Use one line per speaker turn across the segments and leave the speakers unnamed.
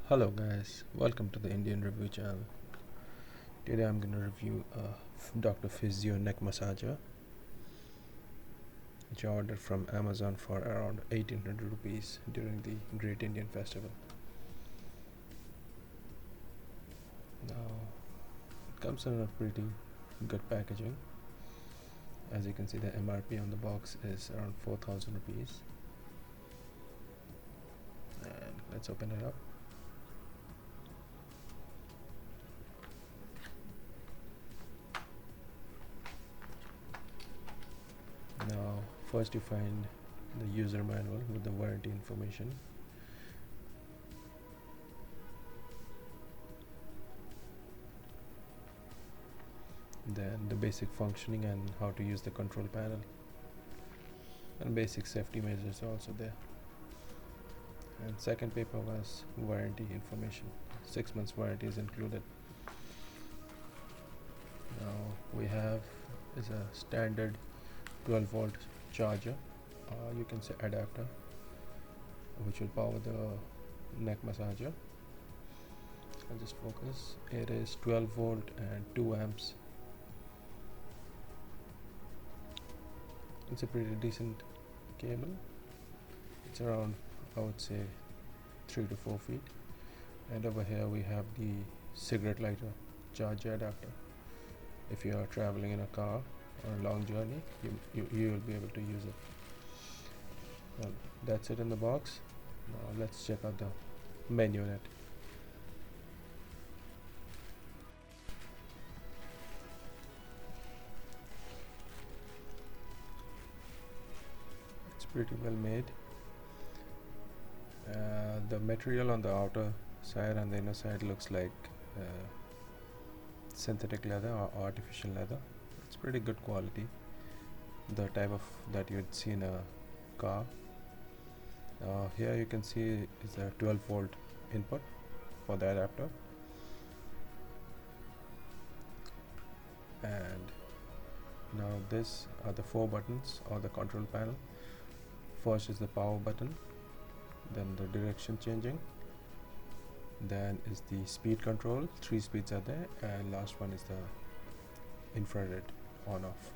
Hello guys, welcome to the Indian Review channel. Today I'm going to review Dr. Physio neck massager, which I ordered from Amazon for around 1800 rupees during the Great Indian Festival. Now it comes in a pretty good packaging. As you can see, the MRP on the box is around 4000 rupees. And let's open it up. Now first you find the user manual with the warranty information. Then the basic functioning and how to use the control panel, and basic safety measures are also there. And second paper was warranty information. 6 months warranty is included. Now we have is a standard 12 volt charger, you can say adapter, which will power the neck massager. I'll just focus. It is 12 volt and 2 amps. It's a pretty decent cable. It's around, I would say, 3 to 4 feet. And over here we have the cigarette lighter charger adapter. If you are traveling in a car on a long journey, you will be able to use it. Well, that's it in the box. Now let's check out the menu in it. It's pretty well made. The material on the outer side and the inner side looks like synthetic leather or artificial leather. It's pretty good quality, the type of that you'd see in a car. Here you can see is a 12 volt input for the adapter, and now this are the 4 buttons or the control panel. First is the power button, then the direction changing, then is the speed control. 3 speeds are there, and last one is the infrared on off.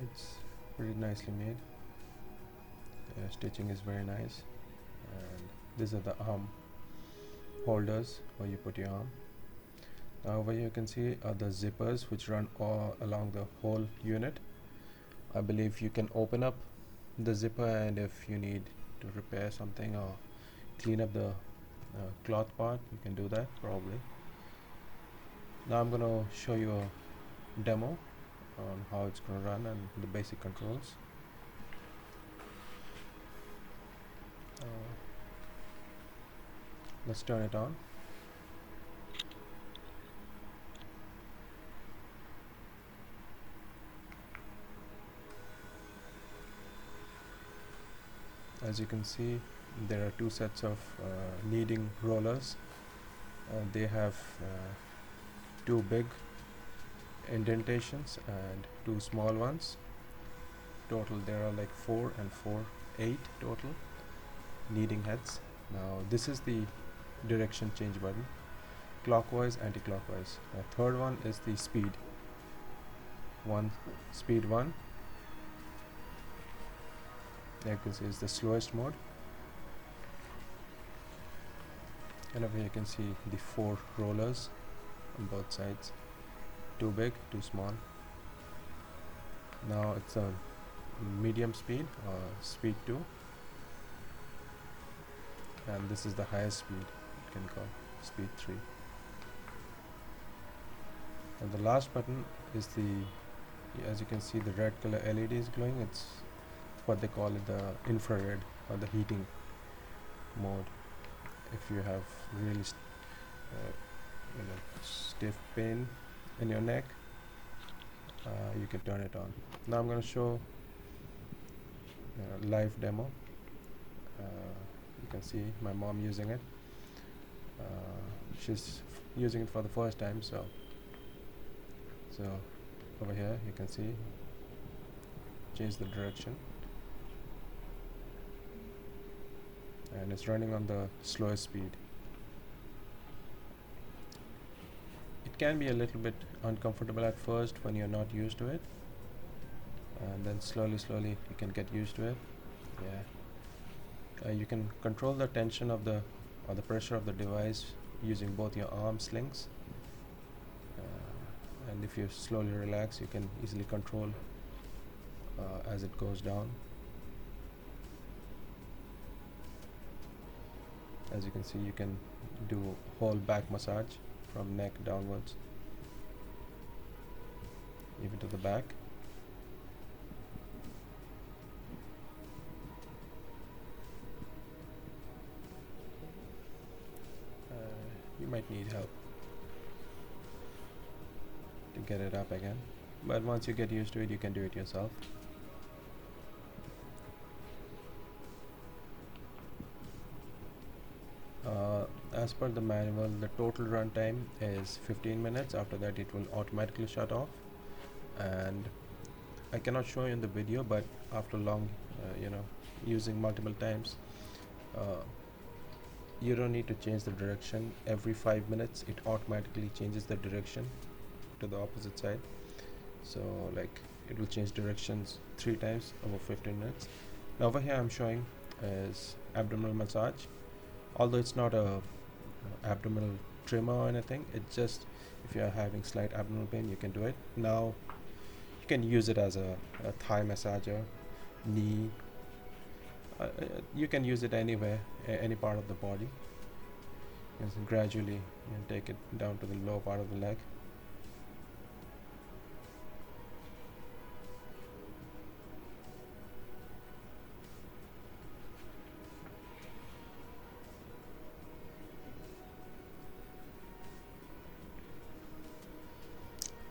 It's pretty nicely made. Stitching is very nice, and these are the arm holders where you put your arm. Now over here you can see are the zippers which run all along the whole unit. I believe you can open up the zipper, and if you need to repair something or clean up the cloth part, you can do that probably. Now I'm going to show you a demo on how it's going to run and the basic controls. Let's turn it on. As you can see, there are 2 sets of kneading rollers. They have 2 big indentations and 2 small ones. Total there are like 4 and 4, 8 total kneading heads. Now this is the direction change button, clockwise, anti-clockwise. Third one is the speed 1. Speed 1, like this is the slowest mode. And over here you can see the 4 rollers on both sides, 2 big, 2 small. Now it's a medium speed or speed 2, and this is the highest speed you can go, speed 3. And the last button is as you can see, the red color LED is glowing. It's what they call it, the infrared or the heating mode. If you have really stiff pain in your neck, you can turn it on. Now I'm going to show a live demo. You can see my mom using it. She's using it for the first time, so over here you can see change the direction. and it's running on the slowest speed. It can be a little bit uncomfortable at first when you're not used to it, and then slowly you can get used to it. Yeah. You can control the tension of the or the pressure of the device using both your arm slings, and if you slowly relax, you can easily control as it goes down. As you can see, you can do whole back massage from neck downwards, even to the back. You might need help to get it up again, but once you get used to it, you can do it yourself. As per the manual, the total run time is 15 minutes. After that, it will automatically shut off, and I cannot show you in the video, but after long using multiple times, you don't need to change the direction. Every 5 minutes it automatically changes the direction to the opposite side, so like it will change directions 3 times over 15 minutes. Now over here I'm showing is abdominal massage, although it's not a abdominal trimmer or anything. It's just if you are having slight abdominal pain, you can do it. Now you can use it as a thigh massager, knee, you can use it anywhere, any part of the body. And gradually take it down to the lower part of the leg.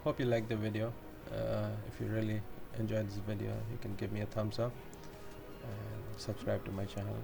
Hope you liked the video. If you really enjoyed this video, you can give me a thumbs up and subscribe to my channel.